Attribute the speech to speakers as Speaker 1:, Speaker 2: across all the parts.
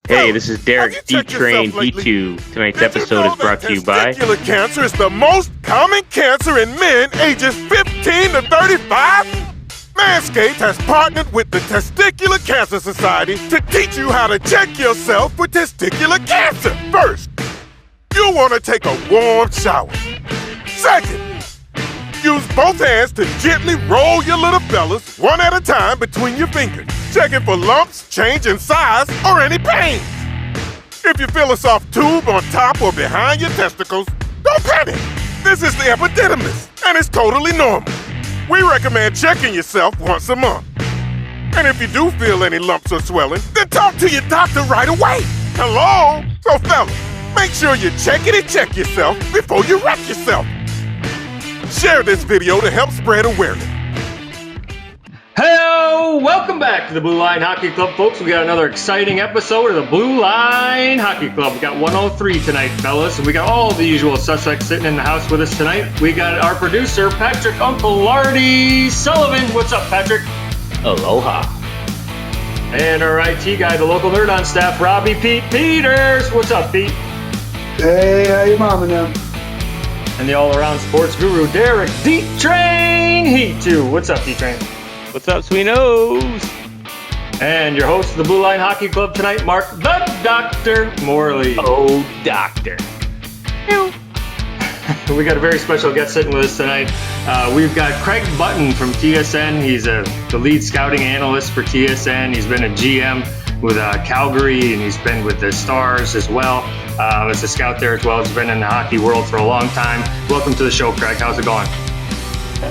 Speaker 1: Hey, this is Derek D-Train D2. Tonight's episode is brought to you by...
Speaker 2: Testicular cancer is the most common cancer in men ages 15 to 35. Manscaped has partnered with the Testicular Cancer Society to teach you how to check yourself with testicular cancer. First, you'll want to take a warm shower. Second, use both hands to gently roll your little fellas one at a time between your fingers, checking for lumps, change in size, or any pain. If you feel a soft tube on top or behind your testicles, don't panic. This is the Epididymis, and it's totally normal. We recommend checking yourself once a month. And if you do feel any lumps or swelling, then talk to your doctor right away. Hello? So fellas, make sure you check yourself before you wreck yourself. Share this video to help spread awareness.
Speaker 3: Hello, welcome back to the Blue Line Hockey Club, folks. We got another exciting episode of the Blue Line Hockey Club. We got 103 tonight, fellas, and we got all the usual suspects sitting in the house with us tonight. We got our producer, Patrick Uncle Lardy Sullivan. What's up, Patrick?
Speaker 1: Aloha.
Speaker 3: And our IT guy, the local nerd on staff, Robbie Pete Peters. What's up, Pete?
Speaker 4: Hey, how you momming them?
Speaker 3: And the all-around sports guru, Derek D-Train Heat2. What's up, D-Train?
Speaker 1: What's up, sweet nose?
Speaker 3: And your host of the Blue Line Hockey Club tonight, Mark the Dr. Morley.
Speaker 1: Oh, doctor.
Speaker 3: We got a very special guest sitting with us tonight. We've got Craig Button from TSN. He's the lead scouting analyst for TSN. He's been a GM with Calgary, and he's been with the Stars as well. As a scout there as well. He's been in the hockey world for a long time. Welcome to the show, Craig. How's it going?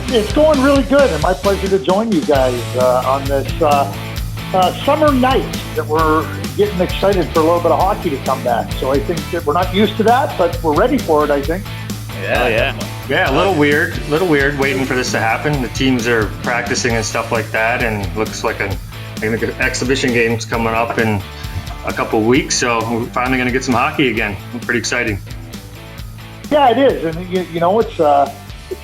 Speaker 4: It's going really good, and my pleasure to join you guys on this summer night that we're getting excited for a little bit of hockey to come back. So I think that we're not used to that, but we're ready for it, I think.
Speaker 3: Yeah, a little weird waiting for this to happen. The teams are practicing and stuff like that, and looks like an exhibition game's coming up in a couple weeks, so we're finally going to get some hockey again. Pretty exciting.
Speaker 4: Yeah, it is, and you know, it's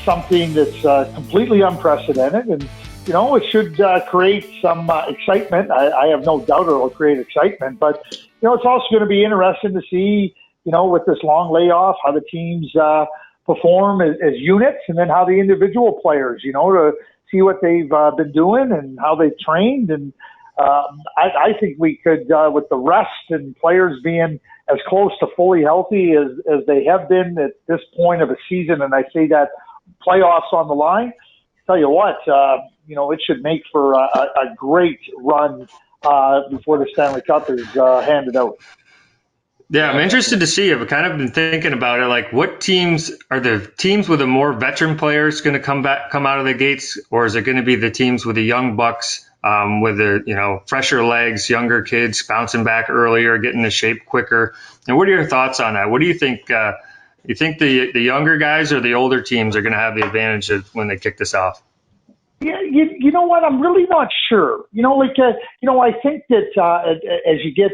Speaker 4: something that's completely unprecedented, and you know, it should create some excitement. I have no doubt it'll create excitement, but you know, it's also going to be interesting to see, you know, with this long layoff, how the teams perform as units, and then how the individual players, you know, to see what they've been doing and how they've trained. And I think we could, with the rest and players being as close to fully healthy as they have been at this point of a season, and I say that playoffs on the line, tell you what, you know, it should make for a great run before the Stanley Cup is handed out.
Speaker 3: Yeah, I'm interested to see. I've kind of been thinking about it. Like, what teams are the teams with the more veteran players going to come out of the gates, or is it going to be the teams with the young bucks, with the, you know, fresher legs, younger kids bouncing back earlier, getting into shape quicker? And what are your thoughts on that? What do you think? You think the younger guys or the older teams are going to have the advantage when they kick this off?
Speaker 4: Yeah, you know what? I'm really not sure. You know, like, you know, I think that as you get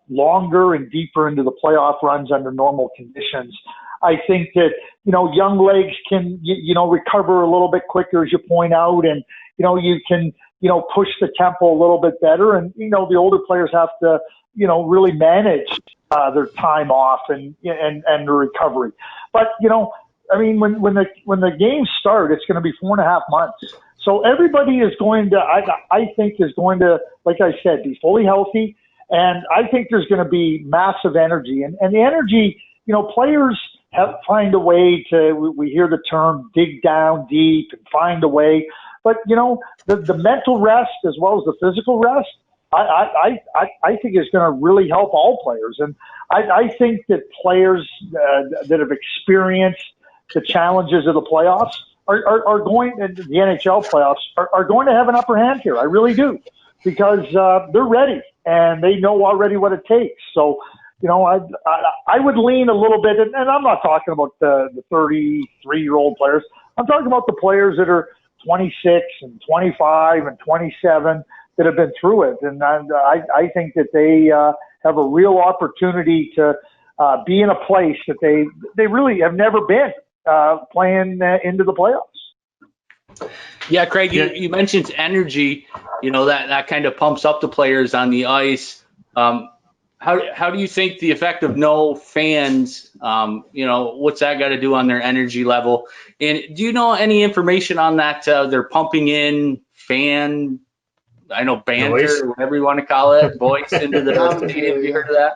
Speaker 4: longer and deeper into the playoff runs under normal conditions, I think that, you know, young legs can, you know, recover a little bit quicker, as you point out, and, you know, you can, you know, push the tempo a little bit better. And, you know, the older players have to, you know, really manage their time off and the recovery. But, you know, I mean, when the games start, it's going to be 4.5 months. So everybody is going to, I think, is going to, like I said, be fully healthy. And I think there's going to be massive energy. And the energy, you know, players find a way to, we hear the term, dig down deep and find a way. But, you know, the mental rest as well as the physical rest, I think is going to really help all players. And I think that players that have experienced the challenges of the playoffs are going, the NHL playoffs are going to have an upper hand here. I really do, because they're ready and they know already what it takes. So, you know, I would lean a little bit, and I'm not talking about the 33-year-old players. I'm talking about the players that are 26 and 25 and 27 that have been through it. And I think that they have a real opportunity to be in a place that they really have never been, playing into the playoffs.
Speaker 5: Yeah, Craig, you mentioned energy, you know, that kind of pumps up the players on the ice. how do you think the effect of no fans, what's that got to do on their energy level? And do you know any information on that? They're pumping in banter,
Speaker 3: Noise.
Speaker 5: or whatever you want to call it, voice into the stadium. Have you heard of that?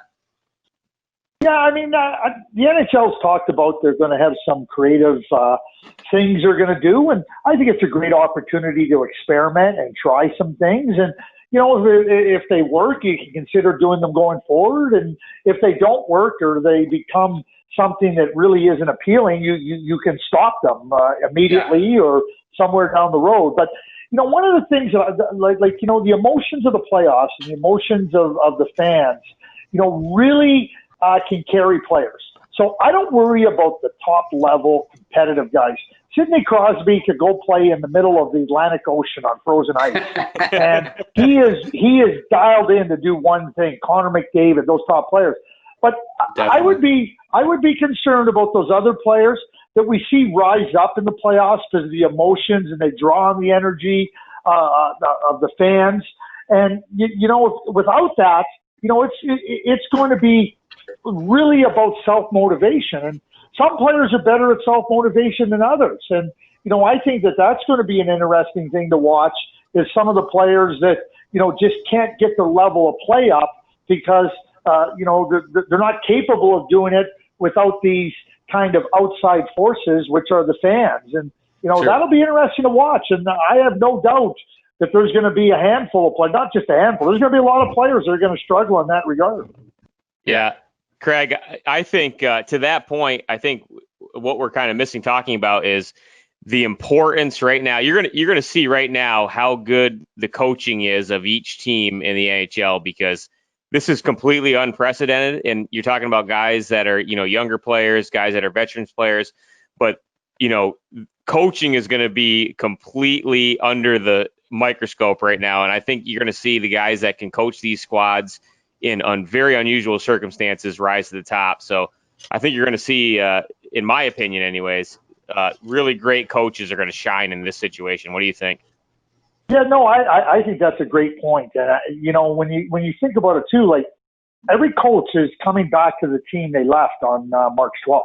Speaker 4: Yeah, I mean, the NHL's talked about they're going to have some creative things they're going to do, and I think it's a great opportunity to experiment and try some things. And if they work, you can consider doing them going forward. And if they don't work or they become something that really isn't appealing, you can stop them immediately or somewhere down the road. But one of the things the emotions of the playoffs and the emotions of the fans, really can carry players. So I don't worry about the top level competitive guys. Sidney Crosby could go play in the middle of the Atlantic Ocean on frozen ice, and he is dialed in to do one thing. Conor McDavid, those top players. But I would be concerned about those other players that we see rise up in the playoffs because of the emotions, and they draw on the energy of the fans. And without that, it's going to be really about self-motivation. And some players are better at self-motivation than others. And, I think that that's going to be an interesting thing to watch is some of the players that, just can't get the level of play up because, they're not capable of doing it without these kind of outside forces, which are the fans. And,
Speaker 5: Sure.
Speaker 4: That'll be interesting to watch. And I have no doubt that there's going to be a handful of players, not just a handful. There's going to be a lot of players that are going to struggle in that regard.
Speaker 1: Yeah. Craig, I think to that point, I think what we're kind of missing talking about is the importance right now. You're gonna see right now how good the coaching is of each team in the NHL because this is completely unprecedented. And you're talking about guys that are younger players, guys that are veterans players, but coaching is going to be completely under the microscope right now. And I think you're going to see the guys that can coach these squads in very unusual circumstances rise to the top. So I think you're going to see, in my opinion anyways, really great coaches are going to shine in this situation. What do you think?
Speaker 4: Yeah, no, I think that's a great point. And, when you think about it too, like every coach is coming back to the team they left on March 12th.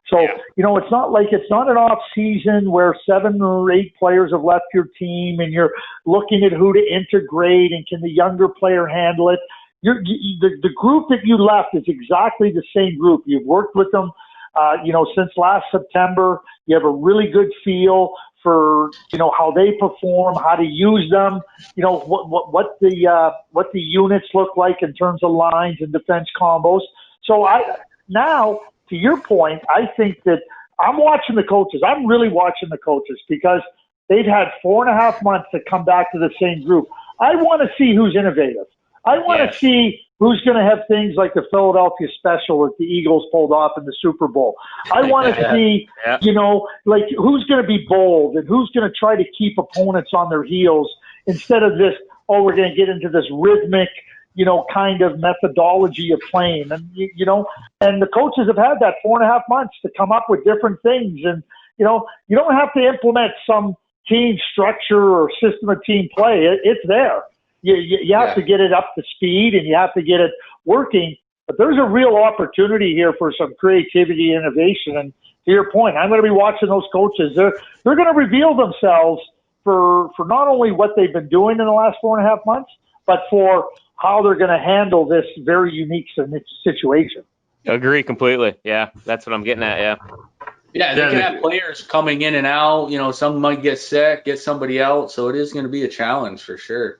Speaker 4: So, it's not an off season where 7 or 8 players have left your team and you're looking at who to integrate and can the younger player handle it. The group that you left is exactly the same group. You've worked with them, since last September. You have a really good feel for, how they perform, how to use them, what the units look like in terms of lines and defense combos. So now, to your point, I think that I'm watching the coaches. I'm really watching the coaches because they've had 4.5 months to come back to the same group. I want to see who's innovative. I want to see who's going to have things like the Philadelphia special that the Eagles pulled off in the Super Bowl. I want to see, who's going to be bold and who's going to try to keep opponents on their heels instead of this, we're going to get into this rhythmic, kind of methodology of playing. And, and the coaches have had that 4.5 months to come up with different things. And, you don't have to implement some team structure or system of team play. It's there. You have to get it up to speed and you have to get it working. But there's a real opportunity here for some creativity, innovation. And to your point, I'm going to be watching those coaches. They're going to reveal themselves for not only what they've been doing in the last 4.5 months, but for how they're going to handle this very unique situation.
Speaker 1: Agree completely. Yeah, that's what I'm getting at. Yeah.
Speaker 5: Yeah, they can have players coming in and out. Some might get sick, get somebody out. So it is going to be a challenge for sure.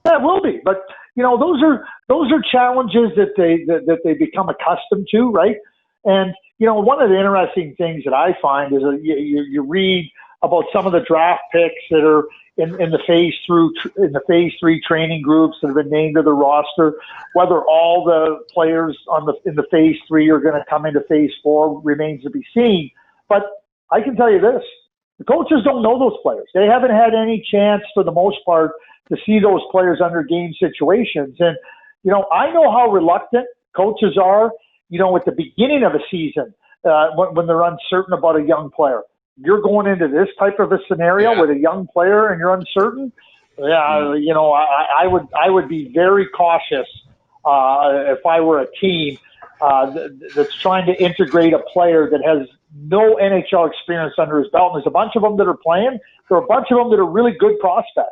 Speaker 4: Yeah, it will be, but those are challenges that they become accustomed to, right? And one of the interesting things that I find is you read about some of the draft picks that are in the phase 3 training groups that have been named to the roster. Whether all the players in the phase 3 are going to come into phase 4 remains to be seen. But I can tell you this: the coaches don't know those players. They haven't had any chance, for the most part, to see those players under game situations. And, I know how reluctant coaches are, at the beginning of a season when they're uncertain about a young player. You're going into this type of a scenario with a young player and you're uncertain. I would be very cautious if I were a team that's trying to integrate a player that has no NHL experience under his belt. And there's a bunch of them that are playing. There are a bunch of them that are really good prospects.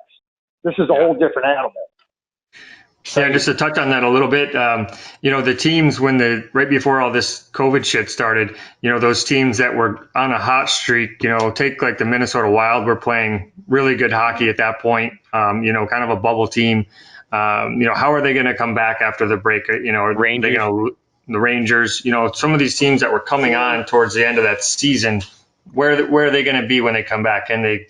Speaker 4: This is a whole different animal.
Speaker 3: Yeah, just to touch on that a little bit, the teams right before all this COVID shit started, those teams that were on a hot streak, take like the Minnesota Wild were playing really good hockey at that point, kind of a bubble team. How are they going to come back after the break? The Rangers, some of these teams that were coming on towards the end of that season, where are they going to be when they come back? Can they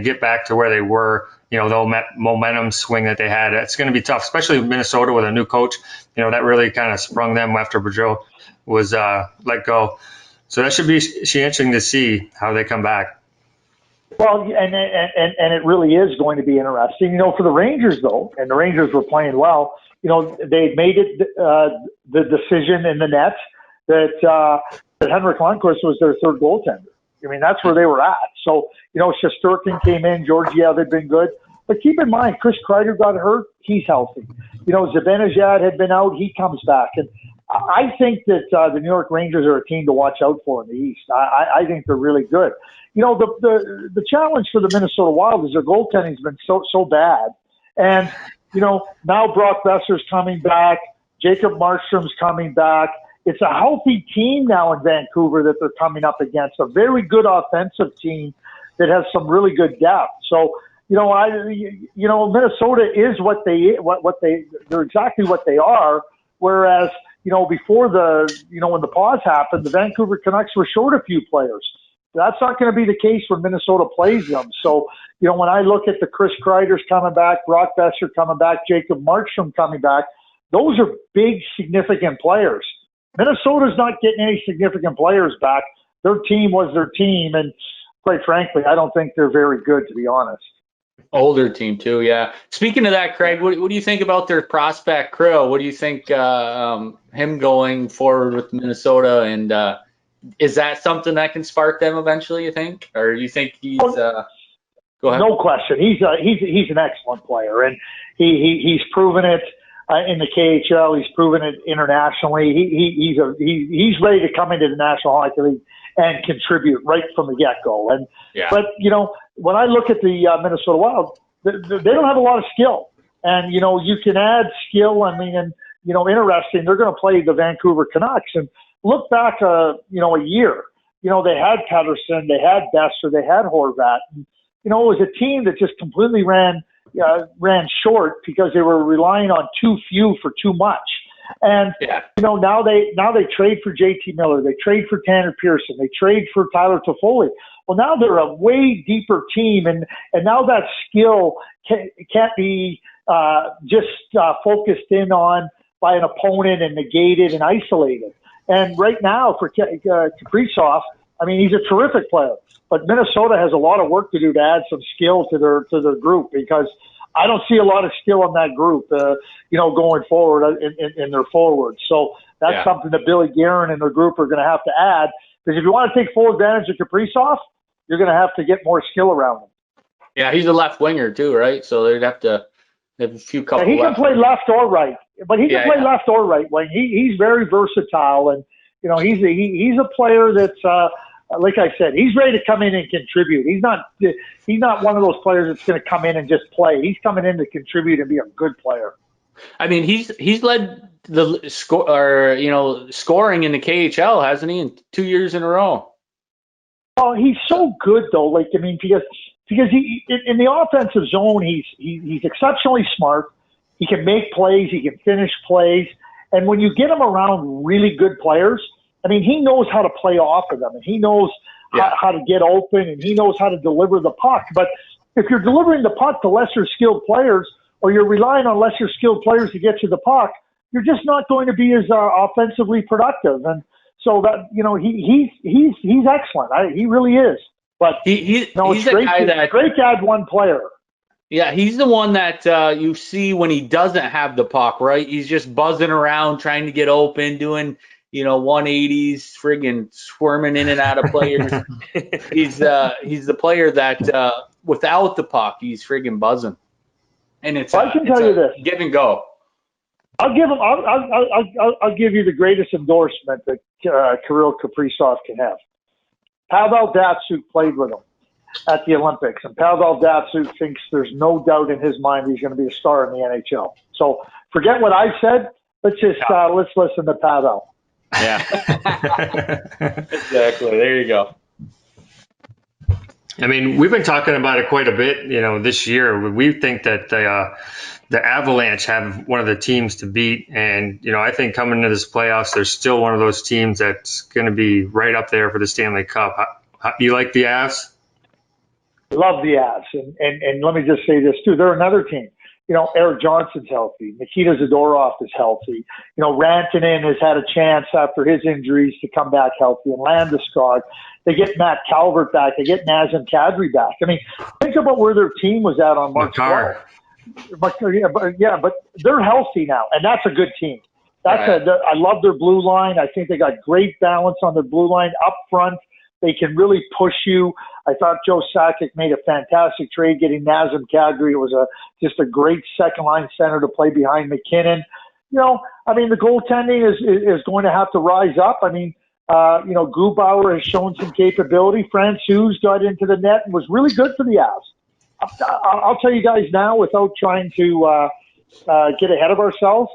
Speaker 3: get back to where they were? The momentum swing that they had. It's going to be tough, especially Minnesota with a new coach. That really kind of sprung them after Boudreau was let go. So that should be interesting to see how they come back.
Speaker 4: Well, and it really is going to be interesting. For the Rangers, though, and the Rangers were playing well, they made it the decision in the net that Henrik Lundqvist was their third goaltender. I mean, that's where they were at. So, Shesterkin came in, Georgiev had been good. But keep in mind, Chris Kreider got hurt. He's healthy. Zibanejad had been out. He comes back. And I think that the New York Rangers are a team to watch out for in the East. I think they're really good. The challenge for the Minnesota Wild is their goaltending's been so bad. And, now Brock Besser's coming back. Jacob Markstrom's coming back. It's a healthy team now in Vancouver that they're coming up against, a very good offensive team that has some really good depth. So, Minnesota is they're exactly what they are. Whereas, before when the pause happened, the Vancouver Canucks were short a few players. That's not going to be the case when Minnesota plays them. So, when I look at the Chris Kreiders coming back, Brock Besser coming back, Jacob Markstrom coming back, those are big, significant players. Minnesota's not getting any significant players back. Their team was their team, and quite frankly, I don't think they're very good, to be honest.
Speaker 5: Older team, too, yeah. Speaking of that, Craig, what do you think about their prospect, Krill? What do you think him going forward with Minnesota, and is that something that can spark them eventually, you think? Or do you think he's go ahead.
Speaker 4: No question. He's an excellent player, and he's proven it. In the KHL, he's proven it internationally. He's ready to come into the National Hockey League and contribute right from the get-go. And but when I look at the Minnesota Wild, they don't have a lot of skill, and you can add skill. I mean, and interesting. They're going to play the Vancouver Canucks, and look back, a year. They had Pettersson, they had Besser, they had Horvat. And, it was a team that just completely ran short because they were relying on too few for too much. And, now they trade for JT Miller. They trade for Tanner Pearson. They trade for Tyler Toffoli. Well, now they're a way deeper team. And now that skill can't be just focused in on by an opponent and negated and isolated. And right now for Kaprizov, I mean, he's a terrific player, but Minnesota has a lot of work to do to add some skill to their group, because I don't see a lot of skill in that group, going forward in their forwards. So that's something that Billy Guerin and their group are going to have to add, because if you want to take full advantage of Kaprizov, you're going to have to get more skill around him.
Speaker 5: Yeah, he's a left winger too, right? So they'd have to have a few couple.
Speaker 4: Yeah, he can play left or right, but he can play left or right wing. He's very versatile, and he's a player that's like I said, he's ready to come in and contribute. He's not one of those players that's going to come in and just play. He's coming in to contribute and be a good player.
Speaker 5: I mean, he's led the scoring in the KHL, hasn't he, in 2 years in a row?
Speaker 4: Oh, he's so good though. Because he in the offensive zone, he's exceptionally smart. He can make plays. He can finish plays. And when you get him around really good players, I mean, he knows how to play off of them, and he knows how to get open, and he knows how to deliver the puck. But if you're delivering the puck to lesser skilled players, or you're relying on lesser skilled players to get you the puck, you're just not going to be as offensively productive. And so that he's excellent. He really is. But
Speaker 5: he's
Speaker 4: great to add one player.
Speaker 5: Yeah, he's the one that you see when he doesn't have the puck, right? He's just buzzing around trying to get open, doing 180s, friggin' squirming in and out of players. He's the player that without the puck, he's friggin' buzzing. And I can tell you this: give and go.
Speaker 4: I'll give him. I'll give you the greatest endorsement that Kirill Kaprizov can have. Pavel Datsyuk played with him at the Olympics, and Pavel Datsyuk thinks there's no doubt in his mind he's going to be a star in the NHL. So forget what I said. Let's listen to Pavel.
Speaker 1: Yeah.
Speaker 5: Exactly. There you go.
Speaker 3: I mean, we've been talking about it quite a bit, this year. We think that the Avalanche have one of the teams to beat. And, I think coming into this playoffs, they're still one of those teams that's going to be right up there for the Stanley Cup. You like the Avs?
Speaker 4: Love the Avs. And let me just say this, too. They're another team. Eric Johnson's healthy. Nikita Zadorov is healthy. Rantanen has had a chance after his injuries to come back healthy. And Landeskog. They get Matt Calvert back. They get Nazem Kadri back. I mean, think about where their team was at on March 12th. But they're healthy now, and that's a good team. I love their blue line. I think they got great balance on their blue line up front. They can really push you. I thought Joe Sakic made a fantastic trade getting Nazem Kadri. It was just a great second-line center to play behind McKinnon. The goaltending is going to have to rise up. Grubauer has shown some capability. Francouz got into the net and was really good for the Avs. I'll tell you guys now, without trying to get ahead of ourselves,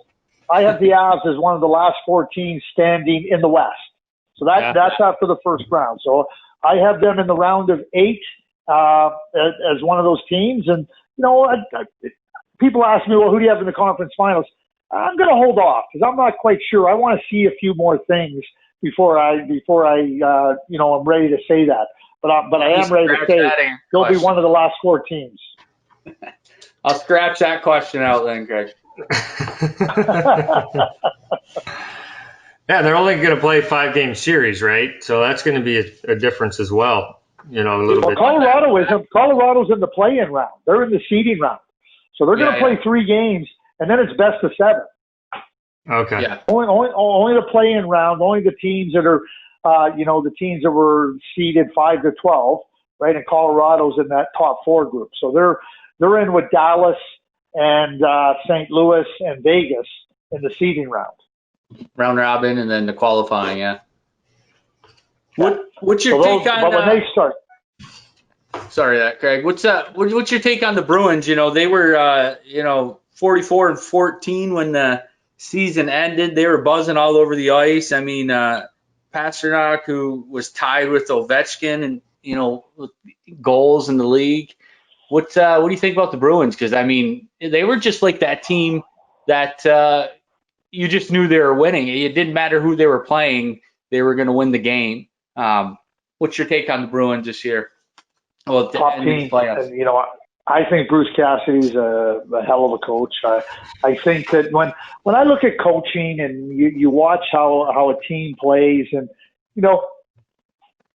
Speaker 4: I have the Avs as one of the last 4 teams standing in the West. So that's after the first round. So I have them in the round of 8 as one of those teams. And, people ask me, well, who do you have in the conference finals? I'm going to hold off because I'm not quite sure. I want to see a few more things before I I'm ready to say that. But I am ready to say they'll be one of the last 4 teams.
Speaker 5: I'll scratch that question out then, Greg.
Speaker 3: Yeah, they're only going to play 5-game series, right? So that's going to be a difference as well. A little bit.
Speaker 4: Colorado's in the play-in round. They're in the seeding round, so they're going to play 3 games, and then it's best of 7.
Speaker 3: Okay.
Speaker 5: Yeah.
Speaker 4: Only the play-in round. Only the teams that are, the teams that were seeded 5 to 12, right? And Colorado's in that top 4 group, so they're in with Dallas and St. Louis and Vegas in the seeding round.
Speaker 5: Round robin and then the qualifying, yeah. What's your take on?
Speaker 4: But when they start.
Speaker 5: Sorry, Craig. What's your take on the Bruins? They were 44-14 when the season ended. They were buzzing all over the ice. Pasternak, who was tied with Ovechkin and with goals in the league. What do you think about the Bruins? Because they were just like that team that you just knew they were winning. It didn't matter who they were playing; they were going to win the game. What's your take on the Bruins this year? Well,
Speaker 4: top team. I think Bruce Cassidy's a hell of a coach. I think that when I look at coaching and you watch how a team plays, and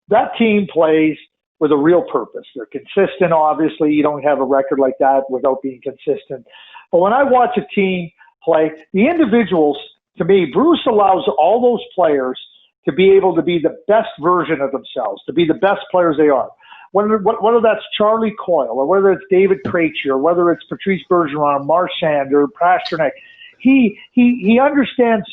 Speaker 4: that team plays with a real purpose. They're consistent. Obviously, you don't have a record like that without being consistent. But when I watch a team play, the individuals, to me, Bruce allows all those players to be able to be the best version of themselves, to be the best players they are. Whether that's Charlie Coyle or whether it's David Krejci or whether it's Patrice Bergeron, Marchand or Pasternak, he understands,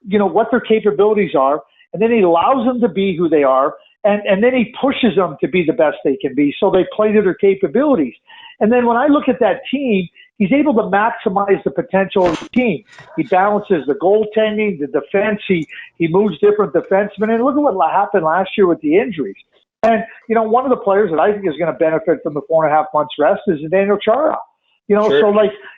Speaker 4: what their capabilities are, and then he allows them to be who they are, and then he pushes them to be the best they can be, so they play to their capabilities. And then when I look at that team, he's able to maximize the potential of the team. He balances the goaltending, the defense. He moves different defensemen. And look at what happened last year with the injuries. And, one of the players that I think is going to benefit from the 4.5 months rest is Daniel Chara.
Speaker 5: Sure.
Speaker 4: So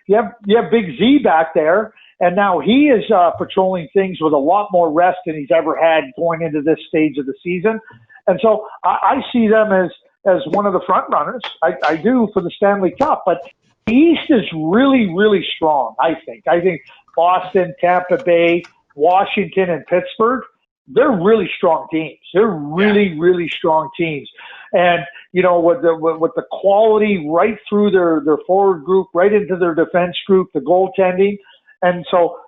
Speaker 4: you have Big Z back there, and now he is patrolling things with a lot more rest than he's ever had going into this stage of the season. And so I see them as one of the front runners. I do for the Stanley Cup, but the East is really, really strong, I think. I think Boston, Tampa Bay, Washington, and Pittsburgh, they're really strong teams. They're really, really strong teams. And, with the quality right through their forward group, right into their defense group, the goaltending. And so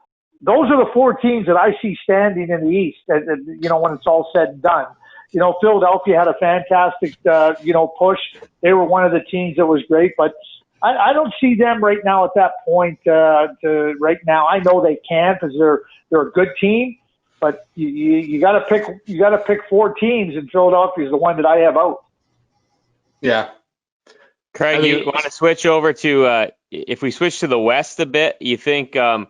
Speaker 4: those are the 4 teams that I see standing in the East, when it's all said and done. Philadelphia had a fantastic, push. They were one of the teams that was great, but I don't see them right now at that point. Right now, I know they can because they're a good team, but you got to pick. You got to pick 4 teams, and Philadelphia is the one that I have out.
Speaker 5: Yeah.
Speaker 1: Craig, you want to switch over to if we switch to the West a bit? You think a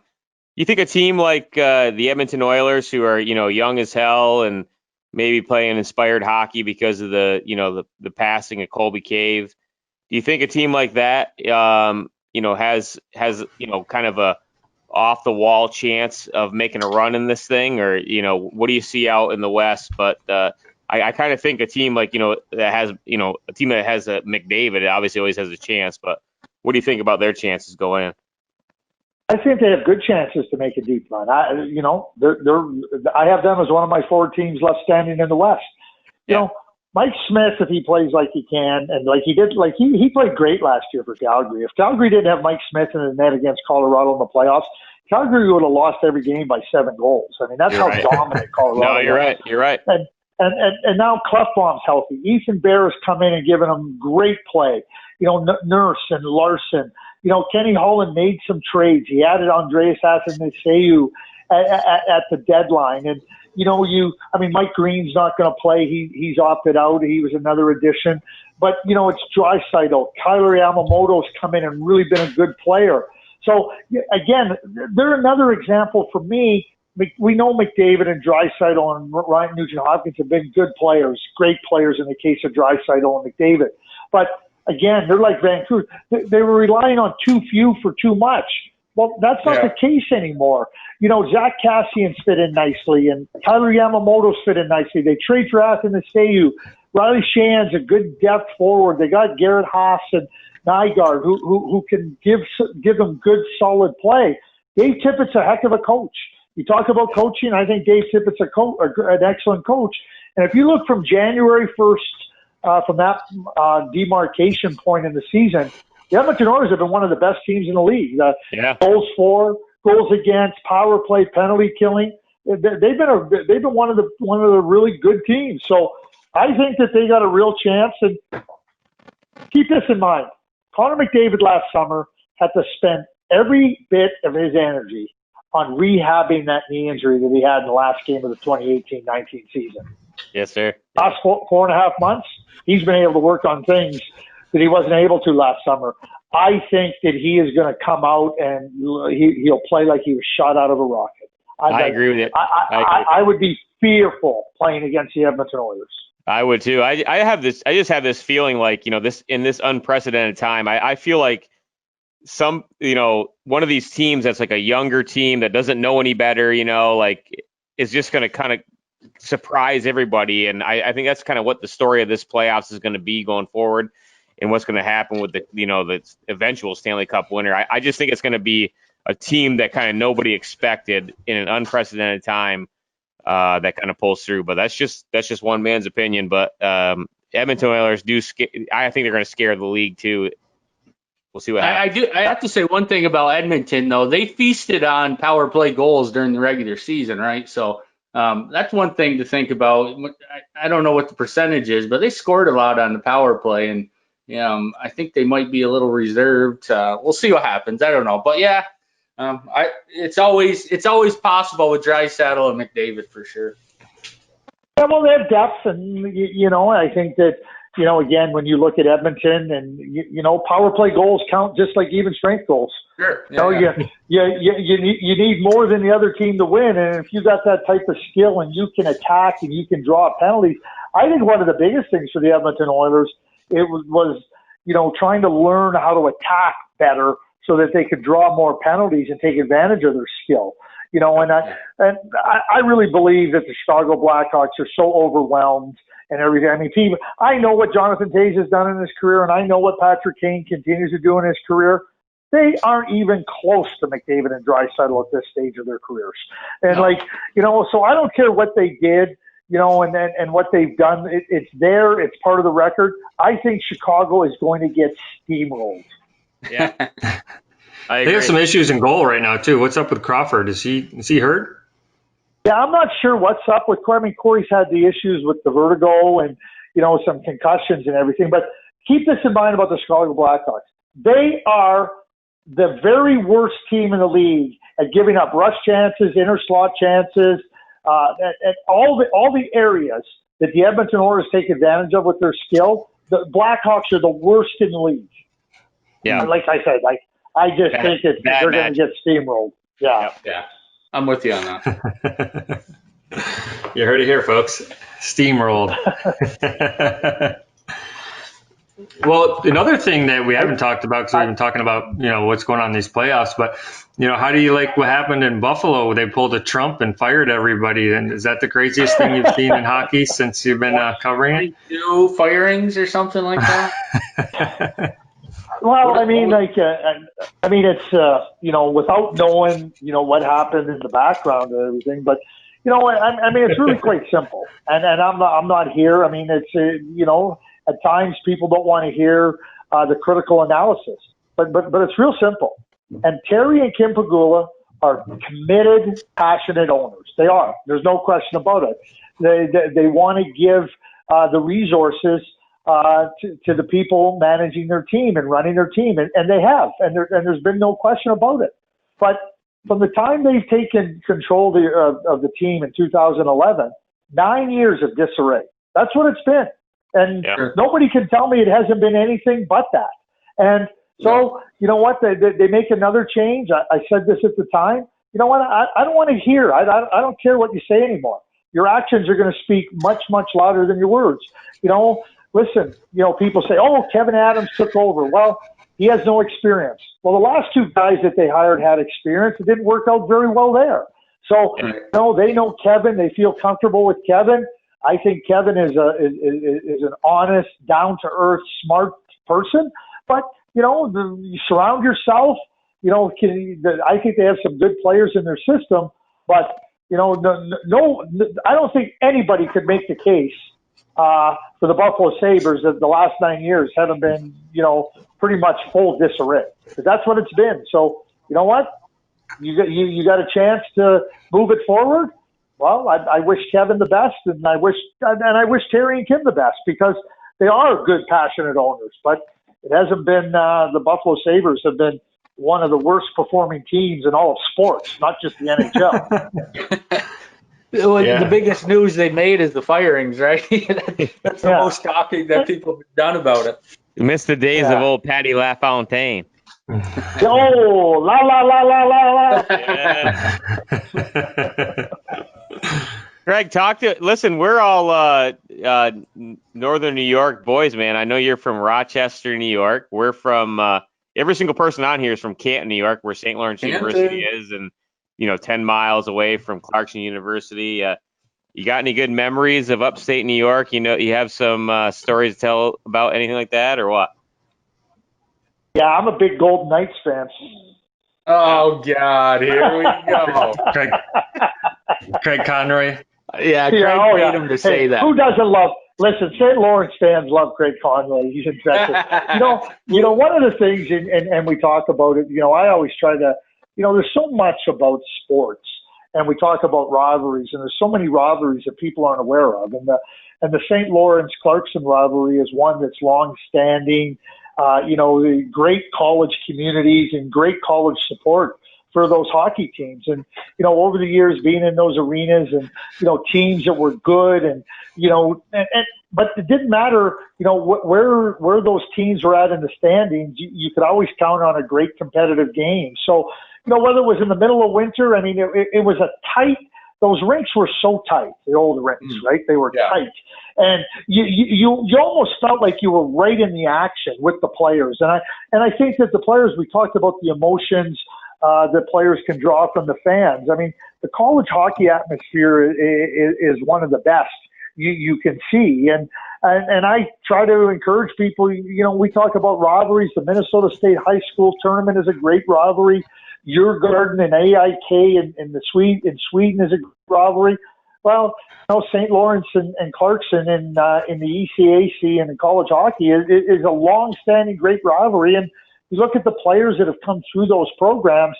Speaker 1: team like the Edmonton Oilers, who are young as hell and maybe playing inspired hockey because of the passing of Colby Cave? Do you think a team like that, has kind of a off the wall chance of making a run in this thing, or what do you see out in the West? But I kind of think a team like that has a team that has a McDavid obviously always has a chance. But what do you think about their chances going in?
Speaker 4: I think they have good chances to make a deep run. I have them as one of my 4 teams left standing in the West. Mike Smith, if he plays like he can, and like he did, like he played great last year for Calgary. If Calgary didn't have Mike Smith in the net against Colorado in the playoffs, Calgary would have lost every game by 7 goals. I mean, that's dominant Colorado.
Speaker 1: No, you're right. You're right.
Speaker 4: And now Klefbom's healthy. Ethan Bear has come in and given him great play. Nurse and Larson. Kenny Holland made some trades. He added Andreas Athanasiou at the deadline. And, Mike Green's not going to play. He's opted out. He was another addition. But, it's Draisaitl. Kyler Yamamoto's come in and really been a good player. So, again, they're another example for me. We know McDavid and Draisaitl and Ryan Nugent-Hopkins have been good players, great players in the case of Draisaitl and McDavid. But, again, they're like Vancouver. They were relying on too few for too much. Well, that's not the case anymore. Zach Cassian's fit in nicely, and Tyler Yamamoto's fit in nicely. They trade for Athanasiou. Riley Shan's a good depth forward. They got Garrett Haas and Nygaard who can give them good, solid play. Dave Tippett's a heck of a coach. You talk about coaching, I think Dave Tippett's an excellent coach. And if you look from January 1st, from that demarcation point in the season, the Edmonton Oilers have been one of the best teams in the league. Goals for, goals against, power play, penalty killing. They've been one of the really good teams. So I think that they got a real chance. And keep this in mind: Conor McDavid last summer had to spend every bit of his energy on rehabbing that knee injury that he had in the last game of the 2018-19 season.
Speaker 1: Yes, sir.
Speaker 4: Last 4.5 months, he's been able to work on things that he wasn't able to last summer. I think that he is going to come out and he'll play like he was shot out of a rocket.
Speaker 1: I agree with you.
Speaker 4: I would be fearful playing against the Edmonton Oilers.
Speaker 1: I would too. I just have this feeling like, this in this unprecedented time, I feel like one of these teams that's like a younger team that doesn't know any better, is just going to kind of surprise everybody. And I think that's kind of what the story of this playoffs is going to be going forward, and what's going to happen with the eventual Stanley Cup winner. I just think it's going to be a team that kind of nobody expected in an unprecedented time that kind of pulls through. But that's just one man's opinion. But Edmonton Oilers I think they're going to scare the league too. We'll see what happens.
Speaker 5: I have to say one thing about Edmonton, though. They feasted on power play goals during the regular season, right? So that's one thing to think about. I don't know what the percentage is, but they scored a lot on the power play, and I think they might be a little reserved. We'll see what happens. I don't know, but yeah, it's always possible with Draisaitl and McDavid for sure.
Speaker 4: Yeah, well, they have depth, and I think that. Again, when you look at Edmonton and, power play goals count just like even strength goals.
Speaker 5: Sure.
Speaker 4: You need more than the other team to win. And if you got that type of skill and you can attack and you can draw penalties, I think one of the biggest things for the Edmonton Oilers, was trying to learn how to attack better so that they could draw more penalties and take advantage of their skill. And I really believe that the Chicago Blackhawks are so overwhelmed and everything. I mean, I know what Jonathan Toews has done in his career, and I know what Patrick Kane continues to do in his career. They aren't even close to McDavid and Draisaitl at this stage of their careers. And so I don't care what they did, and what they've done. It's there. It's part of the record. I think Chicago is going to get steamrolled.
Speaker 1: Yeah.
Speaker 3: They have some issues in goal right now too. What's up with Crawford? Is he hurt?
Speaker 4: Yeah, I'm not sure what's up with Corey. I mean, Corey's had the issues with the vertigo and, some concussions and everything. But keep this in mind about the Chicago Blackhawks. They are the very worst team in the league at giving up rush chances, inner slot chances, at all the areas that the Edmonton Oilers take advantage of with their skill. The Blackhawks are the worst in the league.
Speaker 1: Yeah.
Speaker 4: Like I said, I just think that they're going to get steamrolled. Yeah.
Speaker 5: Yeah. I'm with you on that.
Speaker 3: You heard it here, folks. Steamrolled. Well, another thing that we haven't talked about, because we've been talking about, what's going on in these playoffs, but, how do you like what happened in Buffalo? They pulled a Trump and fired everybody. And is that the craziest thing you've seen in hockey since you've been covering it?
Speaker 5: 2 firings or something like that?
Speaker 4: Well, I mean, it's, without knowing, what happened in the background and everything, but, it's really quite simple. And I'm not here. I mean, it's, at times people don't want to hear the critical analysis, but it's real simple. And Terry and Kim Pegula are committed, passionate owners. They are. There's no question about it. They want to give the resources to the people managing their team and running their team, and they have, and there's been no question about it. But from the time they've taken control of the team in 2011, 9 years of disarray. That's what it's been. And nobody can tell me it hasn't been anything but that. And so, you know what? They make another change. I said this at the time. You know what? I don't want to hear. I don't care what you say anymore. Your actions are going to speak much, much louder than your words. Listen, people say, oh, Kevin Adams took over. Well, he has no experience. Well, the last 2 guys that they hired had experience. It didn't work out very well there. So, they know Kevin. They feel comfortable with Kevin. I think Kevin is an honest, down-to-earth, smart person. But, you surround yourself. I think they have some good players in their system. But, no, I don't think anybody could make the case for the Buffalo Sabres that the last 9 years haven't been, pretty much full disarray. Because that's what it's been. So, you know what? You got a chance to move it forward. Well, I wish Kevin the best, and I wish Terry and Kim the best, because they are good, passionate owners. But it hasn't been the Buffalo Sabres have been one of the worst performing teams in all of sports, not just the NHL.
Speaker 5: The biggest news they made is the firings, right? That's the most talking that people have done about it.
Speaker 1: You missed the days of old Patty LaFontaine.
Speaker 4: Oh, la la la la la la.
Speaker 1: Greg, listen, we're all Northern New York boys, man. I know you're from Rochester, New York. We're from, every single person on here is from Canton, New York, where St. Lawrence University is, and, 10 miles away from Clarkson University. You got any good memories of upstate New York? You have some stories to tell about anything like that, or what?
Speaker 4: Yeah, I'm a big Golden Knights fan.
Speaker 5: Oh, God, here we go.
Speaker 3: Craig Conroy.
Speaker 5: Yeah, Craig made him to say that.
Speaker 4: Who doesn't love? Listen, St. Lawrence fans love Craig Conroy. He's impressive. One of the things, and we talk about it. I always try to. There's so much about sports, and we talk about rivalries, and there's so many rivalries that people aren't aware of, and the St. Lawrence Clarkson rivalry is one that's long-standing. The great college communities and great college support for those hockey teams. And, over the years being in those arenas and, teams that were good and, but it didn't matter, where those teams were at in the standings, you could always count on a great competitive game. So, whether it was in the middle of winter, I mean, it was a tight, those rinks were so tight, the old rinks, right? They were tight. And you almost felt like you were right in the action with the players. And I think that the players, we talked about the emotions that players can draw from the fans. I mean, the college hockey atmosphere is one of the best you can see. And I try to encourage people, we talk about rivalries. The Minnesota State High School Tournament is a great rivalry. Djurgården and AIK in Sweden is a rivalry. Well, St. Lawrence and Clarkson in the ECAC and in college hockey is a long-standing great rivalry. And you look at the players that have come through those programs.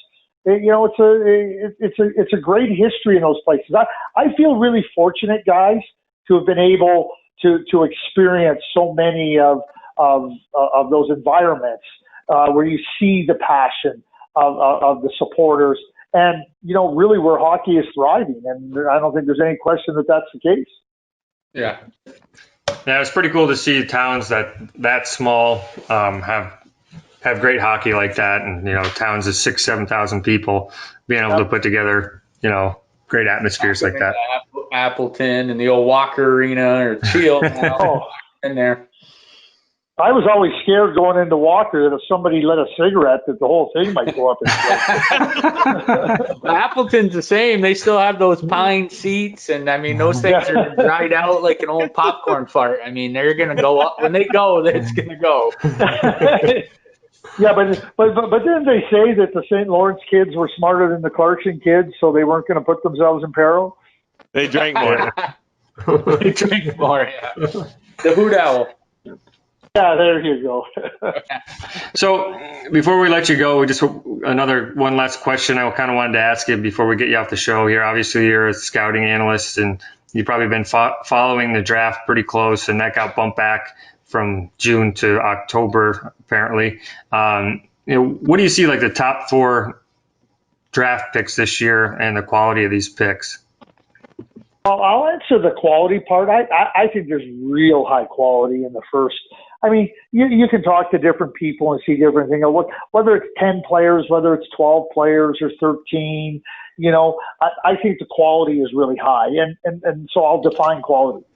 Speaker 4: It's a great history in those places. I feel really fortunate, guys, to have been able to experience so many of those environments. where you see the passion of the supporters, and really where hockey is thriving. And I don't think there's any question that that's the case.
Speaker 5: Yeah.
Speaker 3: Yeah, it's pretty cool to see towns that small have great hockey like that, and towns of 6,000-7,000 people being able to put together great atmospheres like that.
Speaker 5: Appleton and the old Walker Arena or Teal now in there.
Speaker 4: I was always scared going into Walker that if somebody lit a cigarette that the whole thing might go up in smoke.
Speaker 5: Appleton's the same. They still have those pine seats, and I mean those things are dried out like an old popcorn fart. I mean they're gonna go up when they go. It's gonna go.
Speaker 4: Yeah, but didn't they say that the St. Lawrence kids were smarter than the Clarkson kids, so they weren't going to put themselves in peril?
Speaker 1: They drank more.
Speaker 5: They drank more. Yeah. The Hoot Owl.
Speaker 4: Yeah, there you go.
Speaker 3: So before we let you go, one last question I kind of wanted to ask you before we get you off the show here. Obviously, you're a scouting analyst, and you've probably been following the draft pretty close, and that got bumped back from June to October, apparently. What do you see like the top 4 draft picks this year and the quality of these picks?
Speaker 4: Well, I'll answer the quality part. I think there's real high quality in the first. I mean, you can talk to different people and see different things. Whether it's 10 players, whether it's 12 players or 13, I think the quality is really high. And so I'll define quality.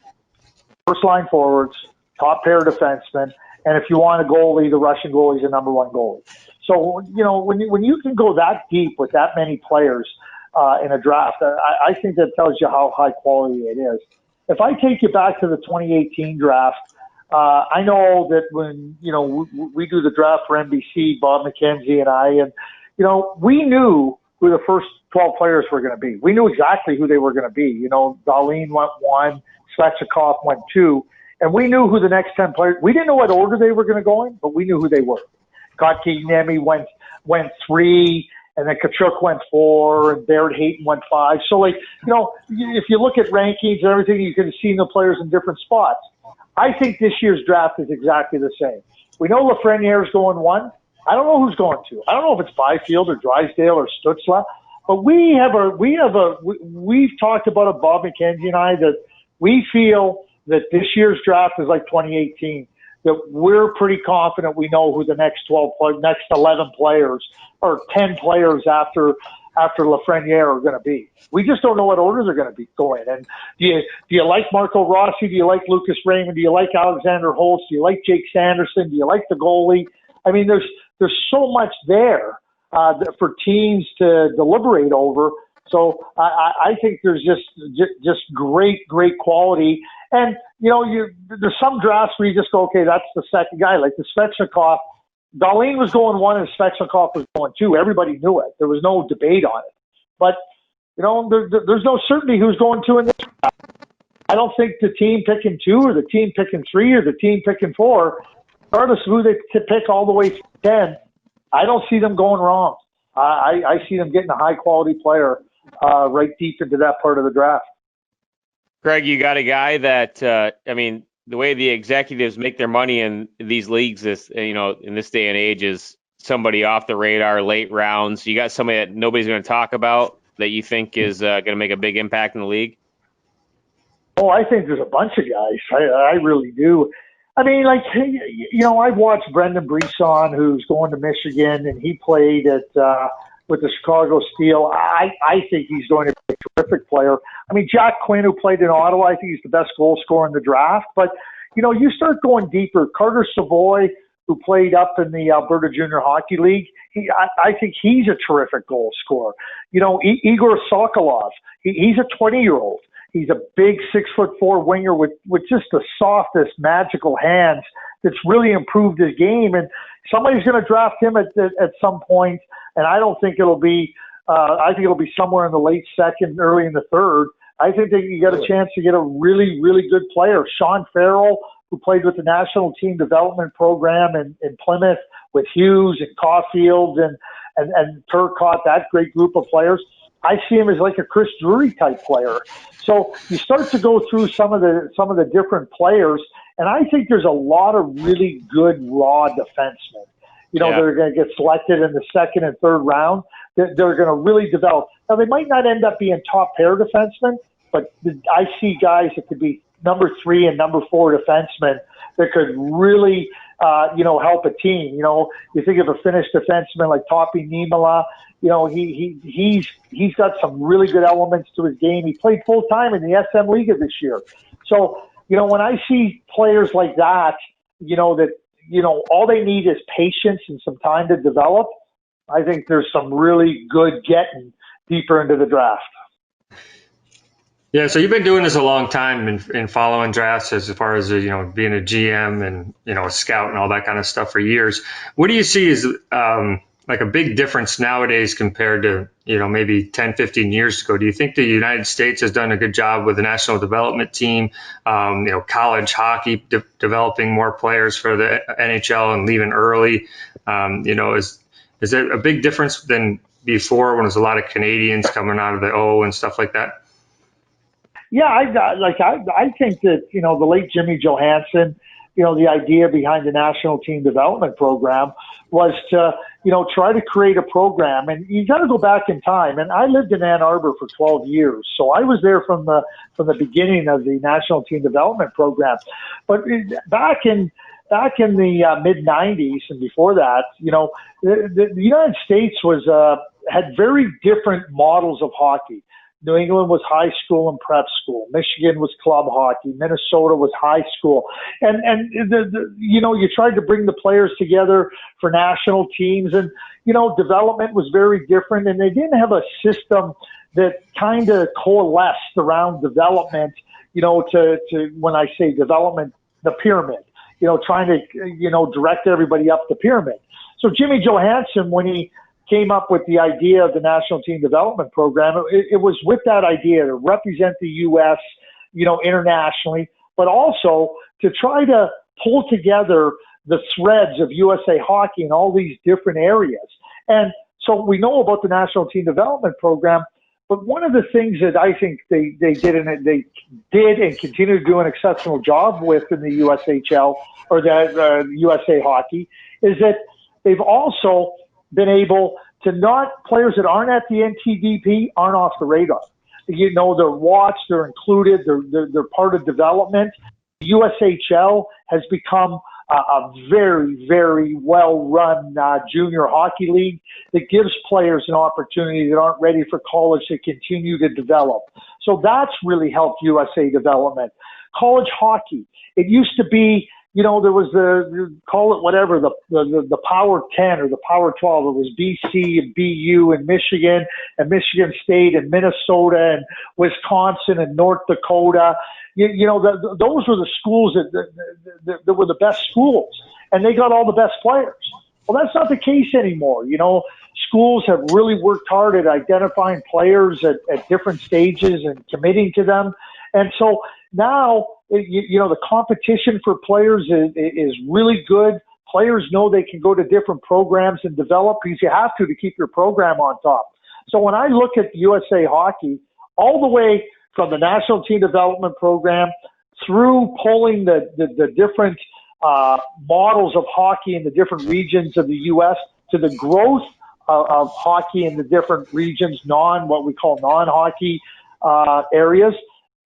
Speaker 4: First line forwards, top pair defensemen, and if you want a goalie, the Russian goalie is the number 1 goalie. So, when you can go that deep with that many players in a draft, I think that tells you how high quality it is. If I take you back to the 2018 draft, I know that when, we do the draft for NBC, Bob McKenzie and I, and, we knew who the first 12 players were going to be. We knew exactly who they were going to be. Darlene went 1, Svechnikov went 2. And we knew who the next 10 players. We didn't know what order they were going to go in, but we knew who they were. Kotkaniemi went 3, and then Kachuk went 4, and Barrett Hayton went 5. So, if you look at rankings and everything, you can see the players in different spots. I think this year's draft is exactly the same. We know Lafreniere's going 1. I don't know who's going 2. I don't know if it's Byfield or Drysdale or Stutzla, but we've talked about it, Bob McKenzie and I, that we feel that this year's draft is like 2018, that we're pretty confident we know who the next 11 players or 10 players after Lafreniere are going to be. We just don't know what order they're going to be going. And do you like Marco Rossi? Do you like Lucas Raymond? Do you like Alexander Holtz? Do you like Jake Sanderson? Do you like the goalie? I mean, there's so much there for teams to deliberate over. So I think there's just great quality. And, there's some drafts where you just go, okay, that's the second guy. Like the Svechnikov, Darlene was going 1 and Svechnikov was going 2. Everybody knew it. There was no debate on it. But, there's no certainty who's going 2 in this draft. I don't think the team picking 2 or the team picking 3 or the team picking 4, regardless of who they pick all the way to 10, I don't see them going wrong. I see them getting a high-quality player right deep into that part of the draft.
Speaker 1: Craig, you got a guy that, the way the executives make their money in these leagues is, in this day and age is somebody off the radar, late rounds. You got somebody that nobody's going to talk about that you think is going to make a big impact in the league?
Speaker 4: Oh, I think there's a bunch of guys. I really do. I mean, I've watched Brendan Brisson, who's going to Michigan, and he played with the Chicago Steel. I think he's going to be a terrific player. I mean, Jack Quinn, who played in Ottawa, I think he's the best goal scorer in the draft. But, you start going deeper. Carter Savoy, who played up in the Alberta Junior Hockey League, I think he's a terrific goal scorer. Igor Sokolov, he's a 20-year-old. He's a big 6'4" winger with just the softest, magical hands that's really improved his game. And somebody's going to draft him at some point. And I don't think it'll be. I think it'll be somewhere in the late second, early in the third. I think that you got a chance to get a really, really good player. Sean Farrell, who played with the National Team Development Program in Plymouth with Hughes and Caulfield and Turcotte, that great group of players. I see him as like a Chris Drury type player. So you start to go through some of the different players, and I think there's a lot of really good raw defensemen. that are going to get selected in the second and third round. They're going to really develop. Now, they might not end up being top pair defensemen, but I see guys that could be number 3 and number 4 defensemen that could really, help a team. You think of a Finnish defenseman like Topi Niemela. He's got some really good elements to his game. He played full time in the SM Liga this year. So, when I see players like that, all they need is patience and some time to develop. I think there's some really good getting deeper into the draft.
Speaker 3: Yeah, so you've been doing this a long time in following drafts as far as, being a GM and, a scout and all that kind of stuff for years. What do you see as like a big difference nowadays compared to, maybe 10, 15 years ago? Do you think the United States has done a good job with the national development team, college hockey, developing more players for the NHL and leaving early? Is there a big difference than before when there's a lot of Canadians coming out of the O and stuff like that?
Speaker 4: Yeah, I think that, the late Jimmy Johansson, the idea behind the National Team Development Program was to, try to create a program. And you got to go back in time. And I lived in Ann Arbor for 12 years. So I was there from the beginning of the National Team Development Program. But back in the mid-'90s and before that, the United States had very different models of hockey. New England was high school and prep school. Michigan was club hockey. Minnesota was high school. And you tried to bring the players together for national teams. And, development was very different. And they didn't have a system that kind of coalesced around development, to when I say development, the pyramid, trying to, direct everybody up the pyramid. So Jimmy Johansson, when he came up with the idea of the National Team Development Program, it was with that idea to represent the U.S., internationally, but also to try to pull together the threads of USA Hockey in all these different areas. And so we know about the National Team Development Program, but one of the things that I think they did and continue to do an exceptional job with in the USHL or the USA Hockey is that they've also been able to players that aren't at the NTDP aren't off the radar. They're watched, they're included, they're part of development. The USHL has become a very, very well-run junior hockey league that gives players an opportunity that aren't ready for college to continue to develop. So that's really helped USA development. College hockey, it used to be, there was call it whatever, the Power 10 or the Power 12. It was BC and BU and Michigan State and Minnesota and Wisconsin and North Dakota. Those were the schools that were the best schools, and they got all the best players. Well, that's not the case anymore. Schools have really worked hard at identifying players at different stages and committing to them. And so now, the competition for players is really good. Players know they can go to different programs and develop because you have to keep your program on top. So when I look at USA Hockey, all the way from the National Team Development Program through pulling the different models of hockey in the different regions of the U.S. to the growth of hockey in the different regions, what we call non-hockey areas,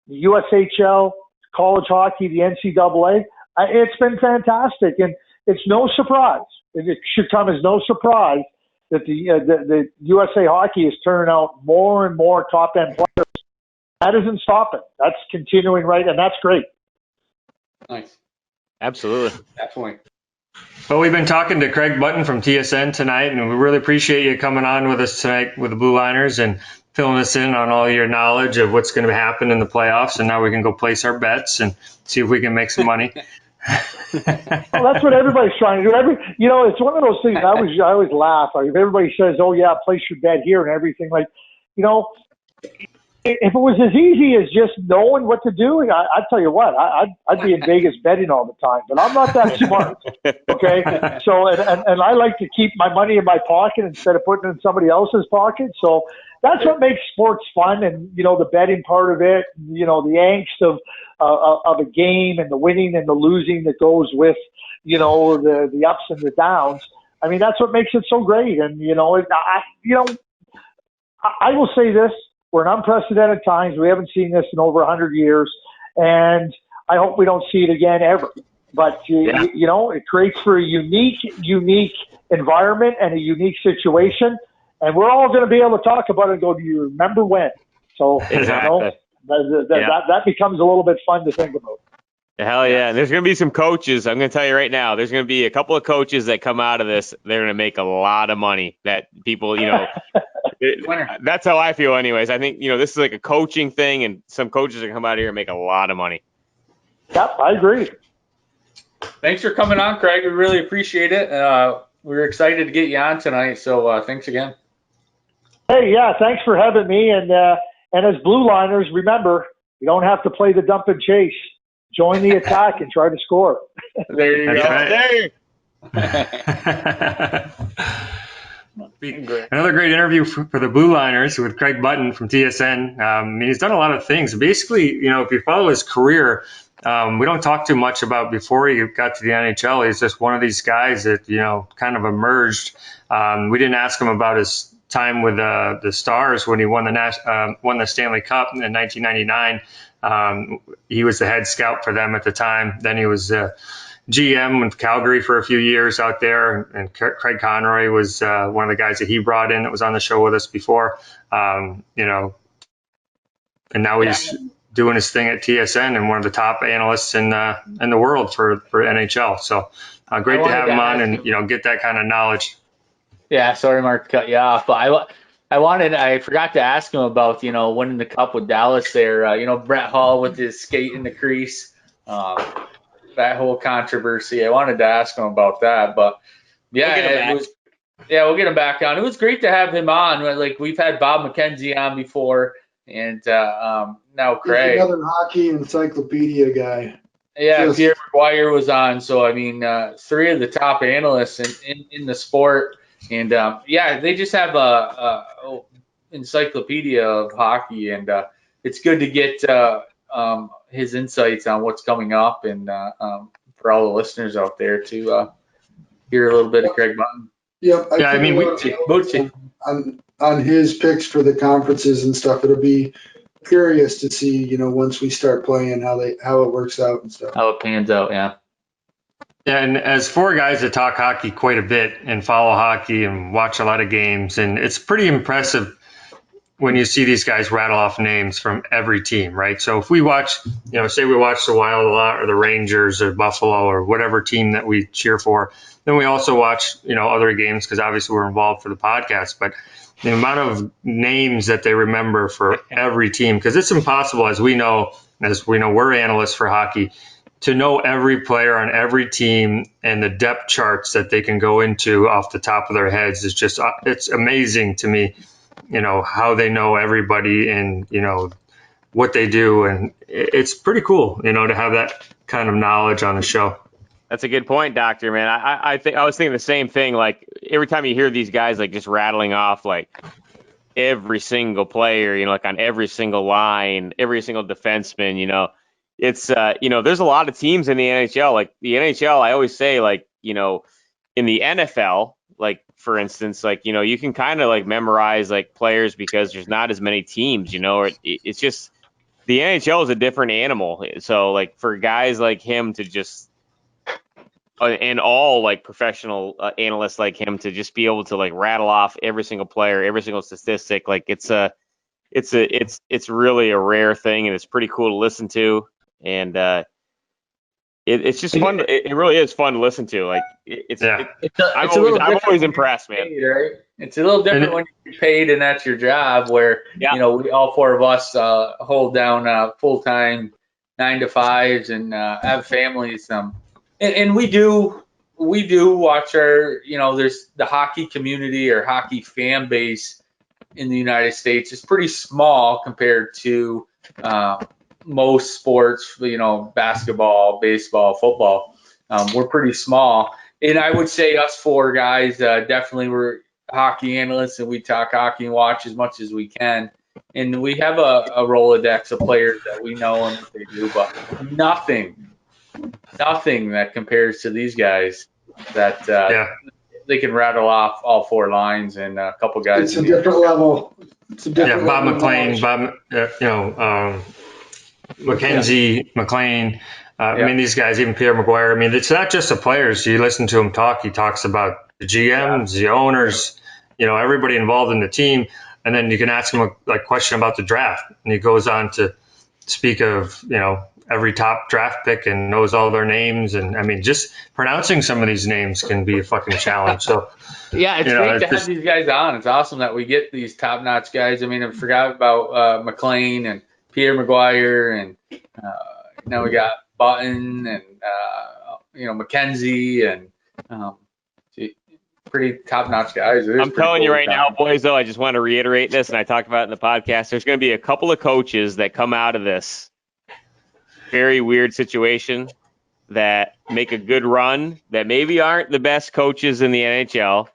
Speaker 4: the USHL, college hockey, the NCAA, it's been fantastic. And it's no surprise. It should come as no surprise that the USA Hockey is turning out more and more top-end players. That isn't stopping. That's continuing, right? And that's great.
Speaker 5: Nice.
Speaker 1: Absolutely.
Speaker 5: Definitely.
Speaker 3: Well, we've been talking to Craig Button from TSN tonight, and we really appreciate you coming on with us tonight with the Blue Liners and filling us in on all your knowledge of what's going to happen in the playoffs. And now we can go place our bets and see if we can make some money.
Speaker 4: Well, that's what everybody's trying to do. It's one of those things. I always laugh. If everybody says, "Oh yeah, place your bet here" and everything, if it was as easy as just knowing what to do, I'd tell you what, I'd be in Vegas betting all the time. But I'm not that smart. Okay, so and I like to keep my money in my pocket instead of putting it in somebody else's pocket. So that's what makes sports fun, and the betting part of it, the angst of a game and the winning and the losing that goes with the ups and the downs. I mean, that's what makes it so great. And, I will say this, we're in unprecedented times. We haven't seen this in over 100 years, and I hope we don't see it again ever. But, it creates for a unique environment and a unique situation, and we're all going to be able to talk about it and go, do you remember when? So,
Speaker 1: exactly.
Speaker 4: That becomes a little bit fun to think about.
Speaker 1: Hell yeah. And there's going to be some coaches. I'm going to tell you right now, there's going to be a couple of coaches that come out of this. They're going to make a lot of money that people, that's how I feel anyways. I think, this is like a coaching thing, and some coaches are going to come out here and make a lot of money.
Speaker 4: Yep, I agree.
Speaker 5: Thanks for coming on, Craig. We really appreciate it. We're excited to get you on tonight. So thanks again.
Speaker 4: Hey, yeah, thanks for having me. And as blue liners, remember, you don't have to play the dump and chase. Join the attack and try to score.
Speaker 5: There you go.
Speaker 3: Right. Another great interview for the Blue Liners with Craig Button from TSN. He's done a lot of things. Basically, if you follow his career, we don't talk too much about before he got to the NHL. He's just one of these guys that, kind of emerged. We didn't ask him about his time with the Stars when he won the Stanley Cup in 1999. He was the head scout for them at the time. Then he was GM with Calgary for a few years out there. And Craig Conroy was one of the guys that he brought in that was on the show with us before. And now he's doing his thing at TSN and one of the top analysts in the world for NHL. So great to have him on and, get that kind of knowledge.
Speaker 5: Yeah, sorry, Mark, to cut you off, but I forgot to ask him about, winning the cup with Dallas there. Brett Hull with his skate in the crease, that whole controversy. I wanted to ask him about that, but we'll get him back on. It was great to have him on. Like, we've had Bob McKenzie on before, and now Craig.
Speaker 6: He's another hockey encyclopedia guy.
Speaker 5: Yeah, Pierre McGuire was on. So, I mean, three of the top analysts in the sport. And, they just have a encyclopedia of hockey, and it's good to get his insights on what's coming up, and for all the listeners out there to hear a little bit of Craig Button.
Speaker 6: Yep. On his picks for the conferences and stuff, it'll be curious to see, once we start playing, how it works out and stuff.
Speaker 5: How it pans out, yeah.
Speaker 3: Yeah, and as four guys that talk hockey quite a bit and follow hockey and watch a lot of games, and it's pretty impressive when you see these guys rattle off names from every team, right? So if we watch, say we watch the Wild a lot, or the Rangers or Buffalo or whatever team that we cheer for, then we also watch, other games because obviously we're involved for the podcast. But the amount of names that they remember for every team, because it's impossible, as we know, we're analysts for hockey, to know every player on every team and the depth charts that they can go into off the top of their heads is just, it's amazing to me, how they know everybody and, what they do. And it's pretty cool, to have that kind of knowledge on the show.
Speaker 1: That's a good point, Doctor, man. I was thinking the same thing. Like, every time you hear these guys, like, just rattling off, like, every single player, like, on every single line, every single defenseman, it's, there's a lot of teams in the NHL. Like, the NHL, I always say, like, in the NFL, like, for instance, like, you can kind of, like, memorize, like, players because there's not as many teams, or it's just, the NHL is a different animal. So, like, for guys like him to just, and all, like, professional analysts like him to just be able to, like, rattle off every single player, every single statistic, like, it's really a rare thing, and it's pretty cool to listen to. And it's just fun. It really is fun to listen to. Like, I'm always impressed, man.
Speaker 5: Paid, right? It's a little different when you're paid and that's your job. Where we all four of us hold down full-time 9-to-5s and have families. And we do watch our. There's the hockey community or hockey fan base in the United States is pretty small compared to most sports, basketball, baseball, football. We're pretty small. And I would say us four guys definitely we're hockey analysts, and we talk hockey and watch as much as we can. And we have a Rolodex of players that we know and what they do, but nothing that compares to these guys that they can rattle off all 4 lines and a couple guys.
Speaker 6: It's a different level. It's a different
Speaker 3: Bob
Speaker 6: level of
Speaker 3: McLean,
Speaker 6: knowledge.
Speaker 3: McKenzie, McLean. I mean, these guys, even Pierre McGuire. I mean, it's not just the players. You listen to him talk. He talks about the GMs, the owners, everybody involved in the team. And then you can ask him a question about the draft. And he goes on to speak of, every top draft pick and knows all their names. And I mean, just pronouncing some of these names can be a fucking challenge. So,
Speaker 5: yeah, it's great to have these guys on. It's awesome that we get these top-notch guys. I mean, I forgot about McLean and Pierre McGuire, and now we got Button and McKenzie and pretty top-notch guys.
Speaker 1: I'm telling you right now, boys, though, I just want to reiterate this, and I talked about it in the podcast. There's going to be a couple of coaches that come out of this very weird situation that make a good run, that maybe aren't the best coaches in the NHL,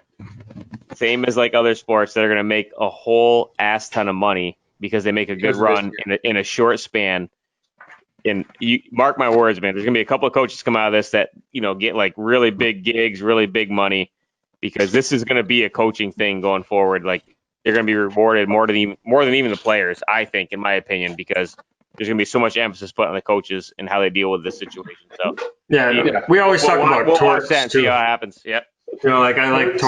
Speaker 1: same as like other sports, that are going to make a whole ass ton of money because they make a good run in a short span. And you mark my words, man, there's going to be a couple of coaches come out of this that, get like really big gigs, really big money, because this is going to be a coaching thing going forward. Like, they're going to be rewarded more than even the players, I think, in my opinion, because there's going to be so much emphasis put on the coaches and how they deal with this situation. So
Speaker 3: we always talk about Torts
Speaker 1: and see how it happens. Yep.
Speaker 3: I like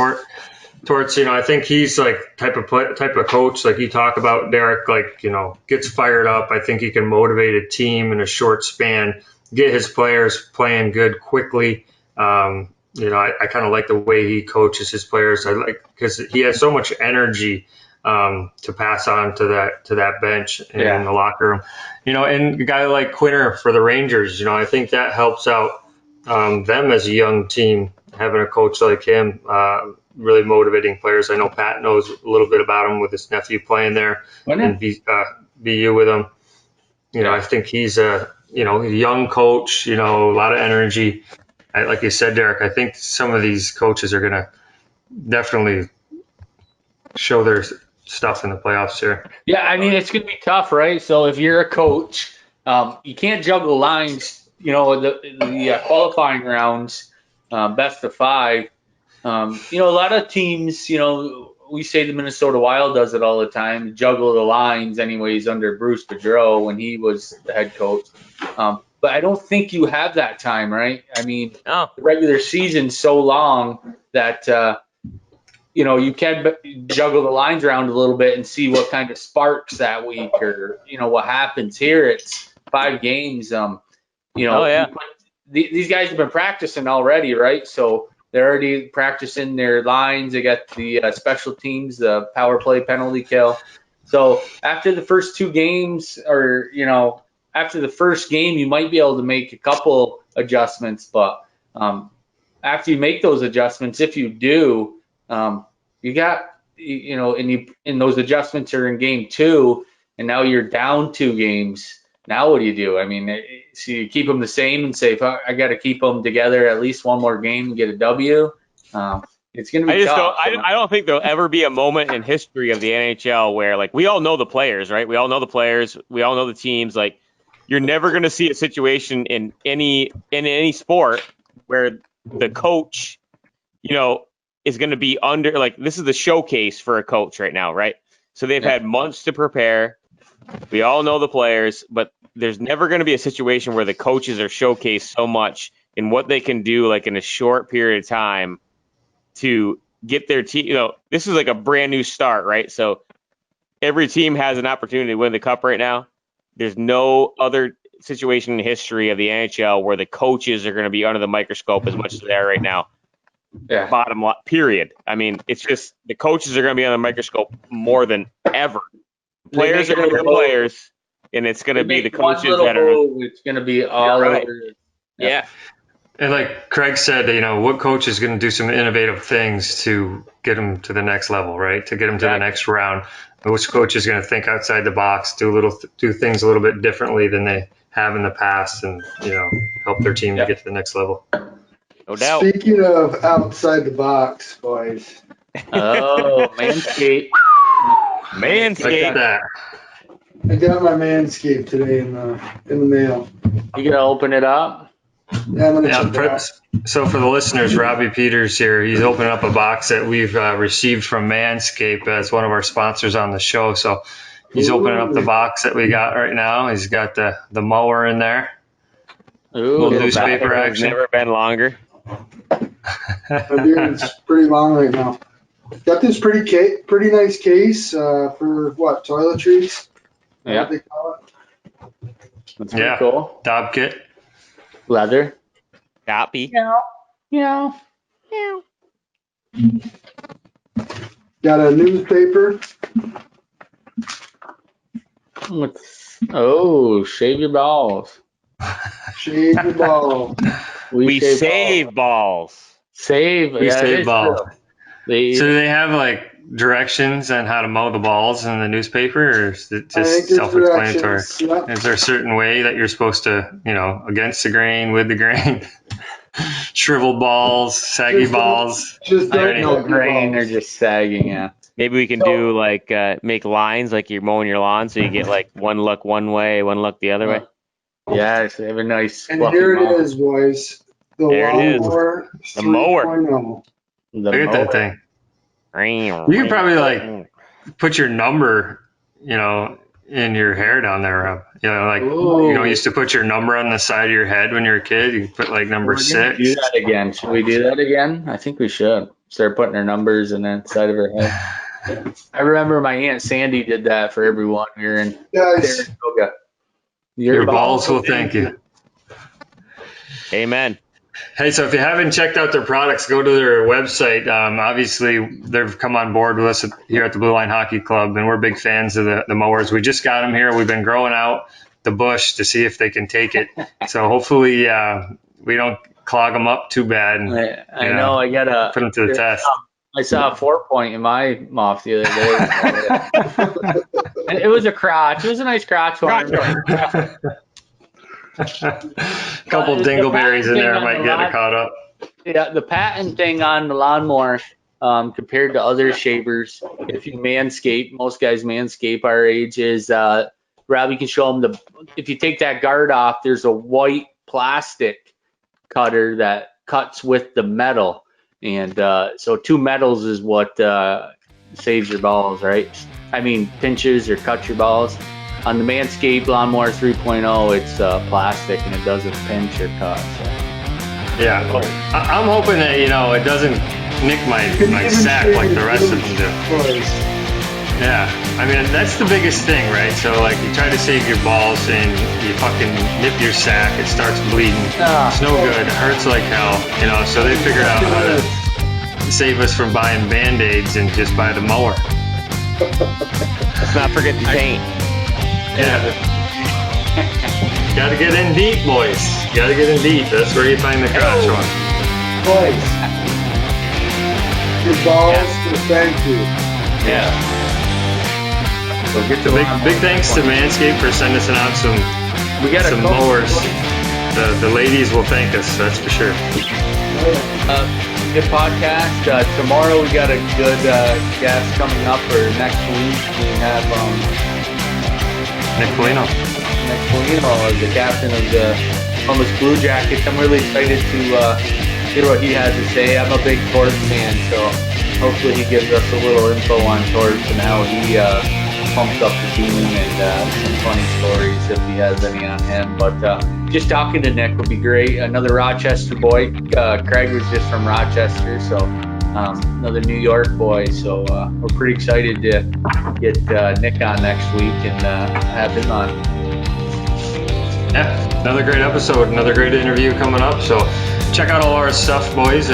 Speaker 3: Torts. I think he's like type of coach, like you talk about, Derek. Like, gets fired up. I think he can motivate a team in a short span, get his players playing good quickly. I kind of like the way he coaches his players. I like because he has so much energy to pass on to that bench in the locker room. And a guy like Quinter for the Rangers, I think that helps out them as a young team, having a coach like him, really motivating players. I know Pat knows a little bit about him with his nephew playing there and BU with him. I think he's a young coach, a lot of energy. Like you said, Derek, I think some of these coaches are going to definitely show their stuff in the playoffs here.
Speaker 5: Yeah, I mean, it's going to be tough, right? So if you're a coach, you can't juggle lines, the qualifying rounds, best of 5. A lot of teams, we say the Minnesota Wild does it all the time, juggle the lines anyways under Bruce Boudreau when he was the head coach. But I don't think you have that time, right? I mean, the regular season's so long that, you can juggle the lines around a little bit and see what kind of sparks that week or, what happens here. It's 5 games. These guys have been practicing already, right? So they're already practicing their lines. They got the special teams, the power play, penalty kill. So after the first 2 games or, after the first game, you might be able to make a couple adjustments. But after you make those adjustments, if you do, you got, and those adjustments are in game 2, and now you're down 2 games. Now what do you do? I mean, so you keep them the same and say, I got to keep them together at least one more game and get a W. It's going to be tough.
Speaker 1: I don't think there'll ever be a moment in history of the NHL where, like, we all know the players, right? We all know the players. We all know the teams. Like, you're never going to see a situation in any sport where the coach, is going to be under, like, this is the showcase for a coach right now, right? So they've had months to prepare. We all know the players, but there's never going to be a situation where the coaches are showcased so much in what they can do, like, in a short period of time to get their team. This is like a brand new start, right? So every team has an opportunity to win the cup right now. There's no other situation in history of the NHL where the coaches are going to be under the microscope as much as they are right now.
Speaker 5: Yeah.
Speaker 1: Bottom line, period. I mean, it's just the coaches are going to be on the microscope more than ever. Players are going to be the players, and it's going to be the coaches that are.
Speaker 5: It's going to be all over.
Speaker 1: Yeah.
Speaker 3: And like Craig said, what coach is going to do some innovative things to get them to the next level, right? To get them to the next round. Which coach is going to think outside the box, do things a little bit differently than they have in the past, and help their team to get to the next level.
Speaker 1: No doubt.
Speaker 6: Speaking of outside the box, boys.
Speaker 5: Oh, Manscaped.
Speaker 1: Manscaped.
Speaker 3: That.
Speaker 6: I got my Manscaped today in the mail.
Speaker 5: You gonna open it up?
Speaker 6: Yeah, I'm gonna check it out.
Speaker 3: So for the listeners, Robbie Peters here, he's opening up a box that we've received from Manscaped as one of our sponsors on the show. So he's opening up the box that we got right now. He's got the mower in there.
Speaker 5: Ooh,
Speaker 3: Little newspaper
Speaker 1: Has
Speaker 3: action.
Speaker 1: never been longer.
Speaker 6: My beard's pretty long right now. Got this pretty nice case for what, toiletries?
Speaker 5: Yeah.
Speaker 6: What they call it?
Speaker 5: That's pretty cool.
Speaker 3: Dob kit.
Speaker 5: Leather.
Speaker 1: Copy.
Speaker 5: Yeah.
Speaker 6: Got a newspaper.
Speaker 5: Oh, shave your balls.
Speaker 6: Shave your ball.
Speaker 1: We save balls.
Speaker 5: Save.
Speaker 3: We save balls.
Speaker 5: They,
Speaker 3: So do they have like directions on how to mow the balls in the newspaper, or is it
Speaker 6: I think
Speaker 3: just
Speaker 6: there's
Speaker 3: self-explanatory?
Speaker 6: directions. Yep.
Speaker 3: Is there a certain way that you're supposed to, against the grain, with the grain, shriveled balls, saggy
Speaker 6: Just
Speaker 3: balls?
Speaker 6: Just
Speaker 5: I
Speaker 6: don't
Speaker 5: don't know,
Speaker 6: cut your
Speaker 5: grain or
Speaker 6: balls.
Speaker 5: just sagging. Yeah.
Speaker 1: Maybe we can do like make lines like you're mowing your lawn, so you get like one look one way, one look the other way.
Speaker 5: Yeah, so they have a nice.
Speaker 6: And
Speaker 5: fluffy
Speaker 6: here
Speaker 5: mow.
Speaker 6: it is, boys. The
Speaker 1: There it is.
Speaker 6: lawnmower
Speaker 1: The mower.
Speaker 6: 3.0.
Speaker 5: The
Speaker 3: Look at that
Speaker 5: mower.
Speaker 3: thing. You could probably like put your number, in your hair down there, Rob.
Speaker 5: Ooh.
Speaker 3: You used to put your number on the side of your head when you were a kid. You could put like number
Speaker 5: We're gonna
Speaker 3: 6.
Speaker 5: do that again. Should we do that again? I think we should. Start putting our numbers in the side of our head. I remember my Aunt Sandy did that for everyone. We were in
Speaker 6: Guys,
Speaker 5: Saratoga.
Speaker 3: Your balls will thank you.
Speaker 1: Amen.
Speaker 3: Hey, so if you haven't checked out their products, go to their website. Obviously, they've come on board with us here at the Blue Line Hockey Club, and we're big fans of the mowers. We just got them here. We've been growing out the bush to see if they can take it. So hopefully we don't clog them up too bad. And,
Speaker 5: I know. I got to
Speaker 3: put them to the test.
Speaker 5: I saw a 4-point in my muff the other day. And it was a crotch. It was a nice crotch one.
Speaker 3: Couple dingleberries in there might get it caught up.
Speaker 5: Yeah, the patent thing on the lawnmower compared to other shavers, if you manscape, most guys manscape our age, is Rob, you can show them if you take that guard off, there's a white plastic cutter that cuts with the metal. And so 2 metals is what saves your balls, right? I mean, pinches or cuts your balls. On the Manscaped Lawnmower 3.0, it's plastic and it doesn't pinch or cut. So.
Speaker 3: Yeah, I'm hoping that it doesn't nick my sack like the rest of them do. Yeah, I mean that's the biggest thing, right? So like you try to save your balls and you fucking nip your sack, it starts bleeding. It's no good, it hurts like hell, So they figured out how to save us from buying Band-Aids and just buy the mower.
Speaker 1: Let's not forget the paint.
Speaker 3: Yeah. Gotta get in deep, boys. Gotta get in deep. That's where you find the crotch one.
Speaker 6: boys. Your balls to thank you.
Speaker 3: Yeah. So big thanks to Manscaped for sending us out some mowers. The ladies will thank us, that's for sure.
Speaker 5: Good podcast. Tomorrow we got a good guest coming up, or next week we have
Speaker 3: Nick Polino.
Speaker 5: Nick Polino, the captain of the Columbus Blue Jackets. I'm really excited to hear what he has to say. I'm a big Torts fan, so hopefully he gives us a little info on Torts and how he pumps up the team and some funny stories if he has any on him. But just talking to Nick would be great. Another Rochester boy. Craig was just from Rochester, so another New York boy. So we're pretty excited to get Nick on next week and have him on.
Speaker 3: Yeah, another great episode, another great interview coming up. So check out all our stuff, boys.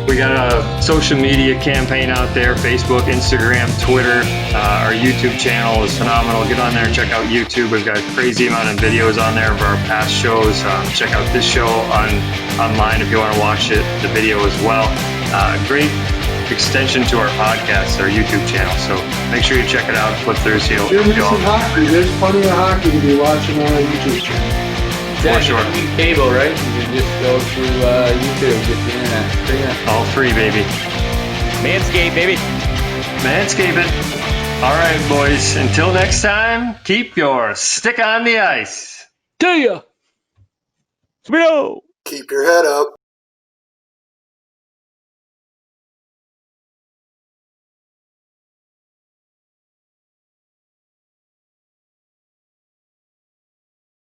Speaker 3: We got a social media campaign out there, Facebook, Instagram, Twitter. Our YouTube channel is phenomenal. Get on there and check out YouTube. We've got a crazy amount of videos on there of our past shows. Check out this show online if you want to watch it, the video as well. Great extension to our podcast, our YouTube channel. So make sure you check it out, flip through, see
Speaker 6: You're missing hockey. There's plenty of hockey to be watching on our YouTube channel.
Speaker 5: For
Speaker 3: sure.
Speaker 5: Cable, right? You can just go through YouTube, get the internet. Free.
Speaker 3: All free, baby.
Speaker 1: Manscaped, baby.
Speaker 3: Manscape it. All right, boys. Until next time, keep your stick on the ice.
Speaker 5: See ya.
Speaker 1: No.
Speaker 6: Keep your head up.